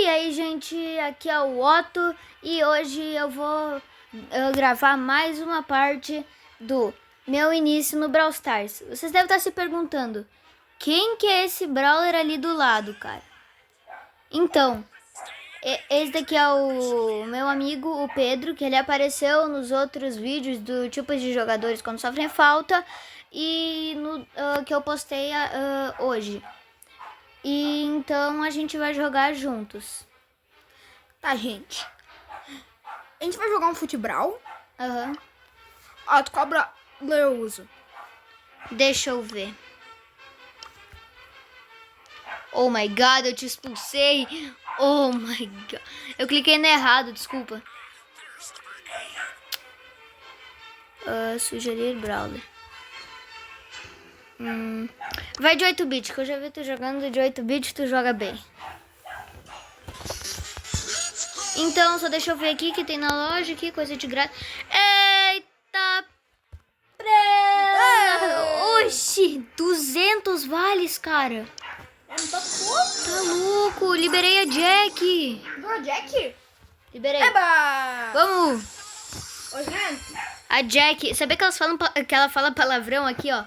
E aí, gente, aqui é o Otto e hoje eu vou gravar mais uma parte do meu início no Brawl Stars. Vocês devem estar se perguntando, quem que é esse Brawler ali do lado, cara? Então, esse daqui é o meu amigo, o Pedro, que ele apareceu nos outros vídeos do tipos de jogadores quando sofrem falta e no que eu postei hoje. E então a gente vai jogar juntos. Tá, gente. A gente vai jogar um futebral. Aham. Ó, tu cobra eu uso. Deixa eu ver. Oh my god, eu te expulsei. Oh my god. Eu cliquei no errado, desculpa. Sugerir Brawler. Vai de 8-bit, que eu já vi tu jogando de 8-bit, tu joga bem. Então, só deixa eu ver aqui que tem na loja, aqui, coisa de grátis. Eita! Oxi, 200 vales, cara. Tá louco, liberei a Jack. Viu, Jack? Liberei. Eba! Vamos. Ô, gente. A Jack, sabia que ela fala palavrão aqui, ó?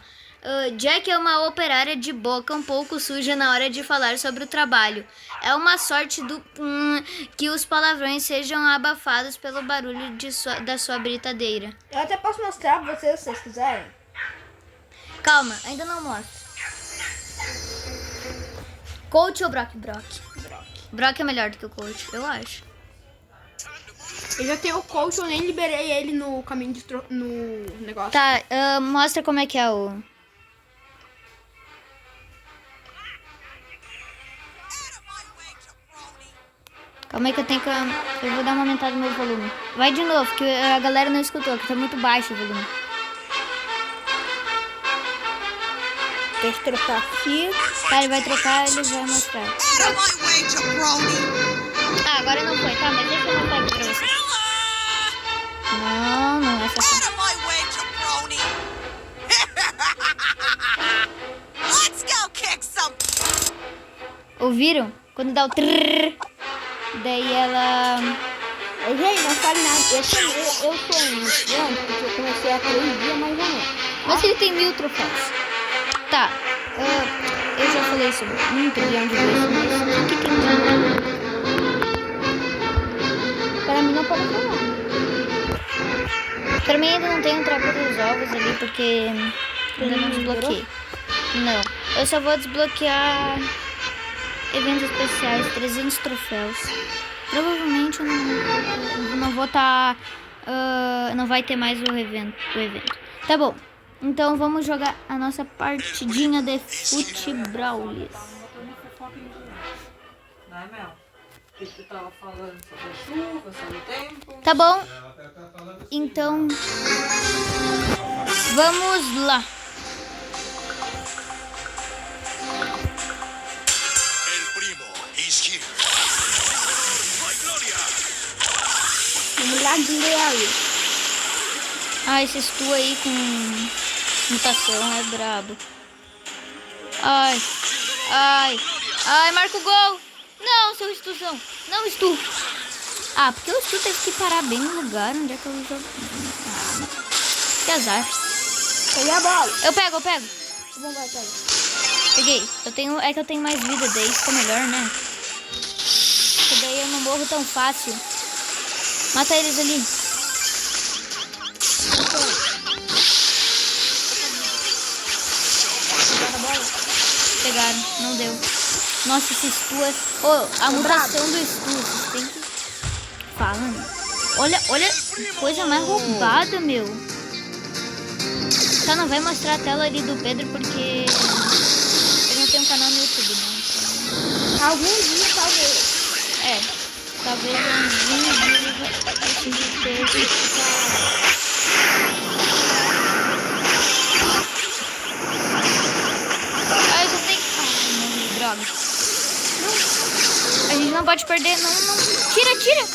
Jack é uma operária de boca um pouco suja na hora de falar sobre o trabalho. É uma sorte que os palavrões sejam abafados pelo barulho da sua britadeira. Eu até posso mostrar pra vocês, se vocês quiserem. Calma, ainda não mostro. Coach ou Brock? Brock é melhor do que o Coach, eu acho. Eu já tenho o coach, eu nem liberei ele no caminho no negócio. Tá, mostra como é que é o... Calma aí que eu vou dar uma aumentada no meu volume. Vai de novo, que a galera não escutou, que tá muito baixo o volume. Deixa eu trocar aqui. Tá, ele vai trocar, ele vai mostrar. Ah, agora não foi, tá, mas deixa eu mostrar aqui pra vocês. Não é essa aqui. Ouviram? Quando dá o trrr, daí ela... Gente, não fale nada. Eu sou iniciante porque eu comecei há 3 dias mais ou menos. Mas ele tem 1000 troféus. Tá, eu já falei isso um trilhão de vezes, mas o que tem? Para mim não pode falar. Pra mim ainda não tem um troca dos ovos ali, porque ainda não desbloqueei. Não, eu só vou desbloquear eventos especiais, 300 troféus. Provavelmente eu não vou estar... não vai ter mais o evento. Tá bom, então vamos jogar a nossa partidinha de futebrawlis. Não é, Mel? Que tu tava falando sobre a chuva, sobre o tempo. Tá bom, então vamos lá. Ah, esse Stu aí com mutação é brabo. Ai, marca o gol. Não, seu Stuzão. Não, Stu. Ah, porque o Stu teve que parar bem no lugar onde é que eu jogo. Que azar. Peguei a bola. Eu pego. Vai, pega. Peguei. É que eu tenho mais vida, daí fica melhor, né? Porque daí eu não morro tão fácil. Mata eles ali. Pegaram, não deu. Nossa, esse Stu é... a mutação do Stu, vocês têm que... Fala, né? Olha, coisa mais roubada, meu. Só não vai mostrar a tela ali do Pedro, porque... ele não tem um canal no YouTube, né? Então... Algum dia, talvez. Talvez algum dia eu ter... Droga. A gente não pode perder. Não. Tira.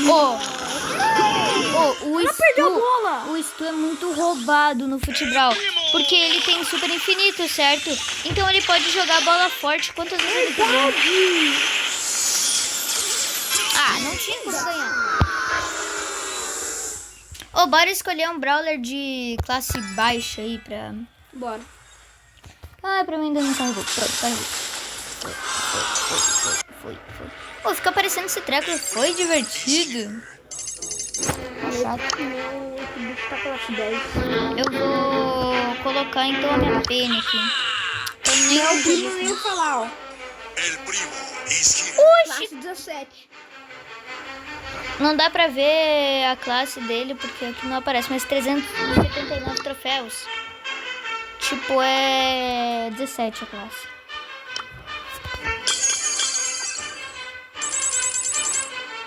Boa. Perdeu a bola. O Stu é muito roubado no futebol. Porque ele tem super infinito, certo? Então ele pode jogar bola forte quantas vezes ele quiser. Ah, não tinha como ganhar. Ô, bora escolher um brawler de classe baixa aí pra... Bora. Ah, pra mim ainda não carregou. Pronto, carregou. Foi. Pô, fica aparecendo esse treco. Foi divertido. Chato. Meu bicho tá classe 10. Eu vou colocar então a minha pena aqui. Eu nem Meu primo não ia falar, ó. Oxi! Classe 17. Não dá pra ver a classe dele porque aqui não aparece, mas 379 troféus. Tipo, é 17 a classe.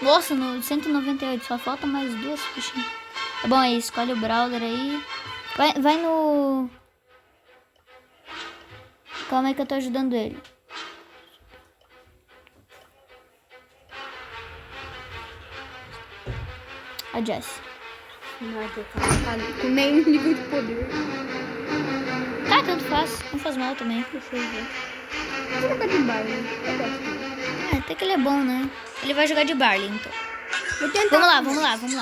Nossa, no 198, só falta mais 2 fichinhas. Tá bom, aí, escolhe o brawler aí. Vai no... Calma aí que eu tô ajudando ele. A Jess. Nossa, tá com meio nível de poder. Tá, tanto faz. Não faz mal também. Deixa eu ver. Vou jogar de Barley. Eu gosto dele. Até que ele é bom, né? Ele vai jogar de Barley, então. Vou tentar. Vamos lá. Faz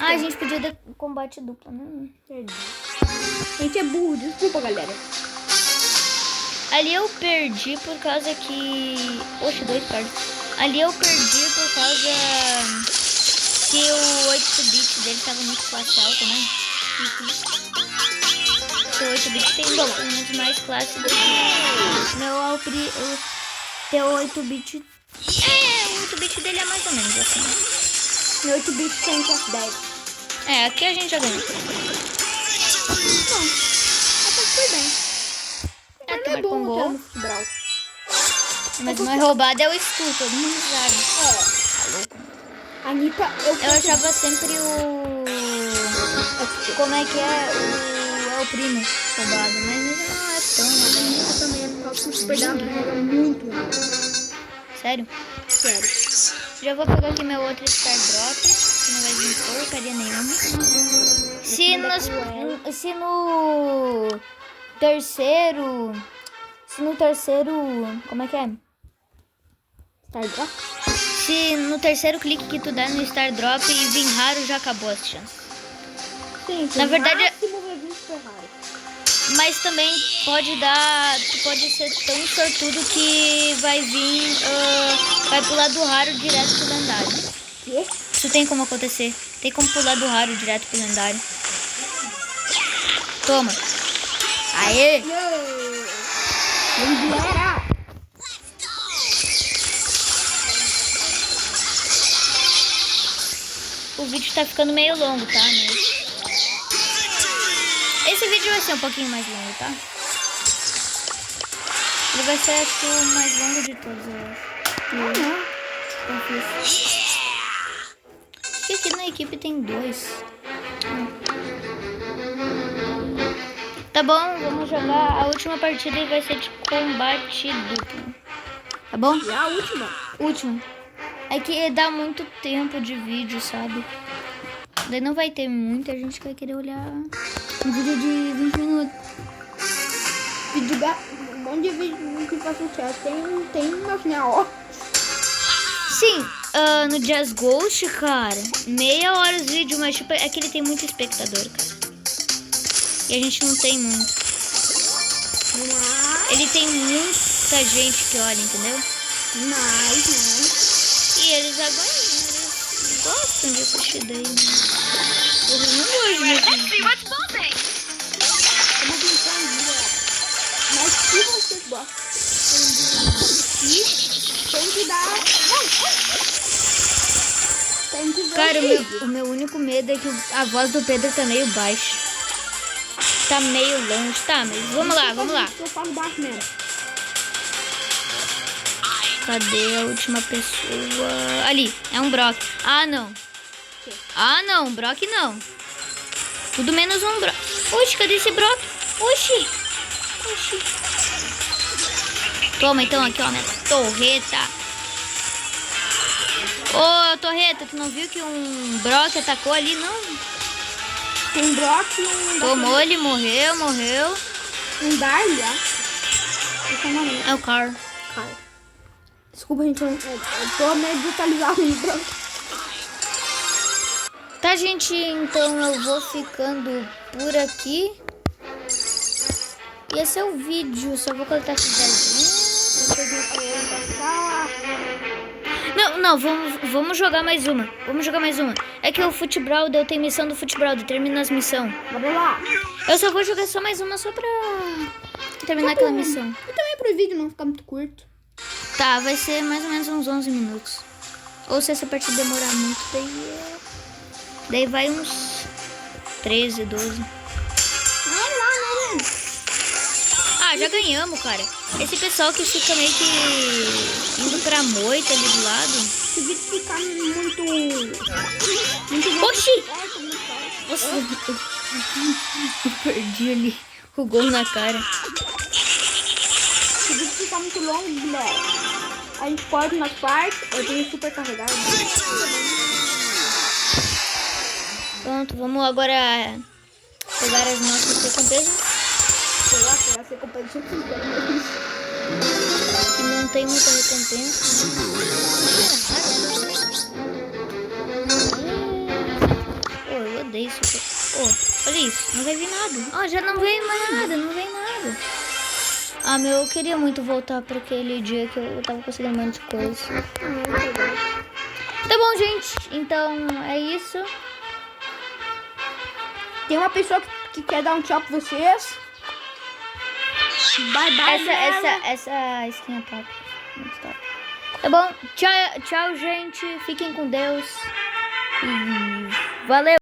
Ah, a tempo. gente podia dar combate duplo, né? Perdi. A gente é burro, desculpa, galera. Ali eu perdi por causa que... Oxe, 2 cards. Ali eu perdi por causa que o 8-bit dele tava muito classe alta, né? Porque o 8-bit tem muito mais classe do que o teu 8-bit. É, o 8-bit dele é mais ou menos assim. Meu 8-bit tem classe 10. É, aqui a gente já ganhou. Até que foi bem. É, Não é marcou um bom gol. ter um Brawl. Mas não é roubado, é o Stu, todo mundo sabe. Tá louco. Anitta, Eu achava sempre o... Como é que é? É o primo roubado, mas ele não é tão roubado. Anitta também é por causa que o Super Dama joga muito rápido. Sério? Sério. Já vou pegar aqui meu outro Star Drop, que não vai vir porcaria nenhuma. Se no terceiro... Como é que é? Star Drop? Se no terceiro clique que tu der no Star Drop e vir raro, já acabou as chances. Sim, Na verdade, máximo vai vir Super raro. mas também pode dar... Tu pode ser tão sortudo que vai vir... vai pular do raro direto pro lendário. Quê? Isso tem como acontecer. Tem como pular do raro direto pro lendário. Toma. Aê! Vamos galera! O vídeo tá ficando meio longo, tá? Mas... Esse vídeo vai ser um pouquinho mais longo, tá? Ele vai ser, acho que, o mais longo de todos, eu acho. Confio. Acho que aqui na equipe tem 2. Tá bom, vamos jogar a última partida e vai ser de combate duplo. Tá bom? E a última? Último. É que dá muito tempo de vídeo, sabe? Daí não vai ter muita gente que vai querer olhar um vídeo de 20 minutos. Um monte de vídeo que faz sucesso. Tem uma final, ó. Sim, no Jazz Ghost, cara, meia hora os vídeos, mas tipo, é que ele tem muito espectador, cara. E a gente não tem muito. Ele tem muita gente que olha, entendeu? E eles aguentam, eles gostam de assistir daí, né? Eu não gosto mesmo. Vamos brincar um dia. Mas se você gosta de assistir, tem que dar... Tem que ver Cara, o vídeo. o meu único medo é que a voz do Pedro tá meio baixa. Tá meio longe, tá? Mas vamos lá. Eu falo baixo mesmo. Cadê a última pessoa? Ali, é um Brock. Ah, não. Brock não. Tudo menos um Brock. Oxi, cadê esse Brock? Oxi. Toma então aqui, ó, minha torreta. Ô, torreta, tu não viu que um Brock atacou ali, não? Tem um Brock e um... Tomou, ele morreu. Um Darly, ó. Esse é o nome. É o Carl. Desculpa, gente, eu tô meio desatualizado no branco. Tá, gente, então eu vou ficando por aqui. E esse é o vídeo. Só vou colocar aqui Não, vamos jogar mais uma. Vamos jogar mais uma. É que o Futebral, eu tenho missão do Futebral, termina as missões. Bora lá. Eu só vou jogar só mais uma, só pra terminar aquela missão. E também pro vídeo não ficar muito curto. Tá, vai ser mais ou menos uns 11 minutos. Ou se essa partida demorar muito, daí vai uns 13, 12. Ah, já ganhamos, cara. Esse pessoal que fica meio que indo pra moita ali do lado. Se o vídeo ficar muito Oxi! Nossa, eu perdi ali o gol na cara. Se o vídeo ficar muito longo, galera, a gente pode nas partes. Eu tenho super carregado. Pronto, vamos agora pegar as nossas recompensas. Sei lá, que essa recompensa Não tem muita recompensa. Eu odeio isso aqui. Olha isso, não vai vir nada. Já não veio mais nada, não vem nada. Ah, meu, eu queria muito voltar para aquele dia que eu tava conseguindo um monte de coisa. Tá bom, gente, então é isso. Tem uma pessoa que quer dar um tchau pra vocês. Bye, bye, essa skin é top. Muito top. Tá bom, tchau, gente. Fiquem com Deus. E valeu.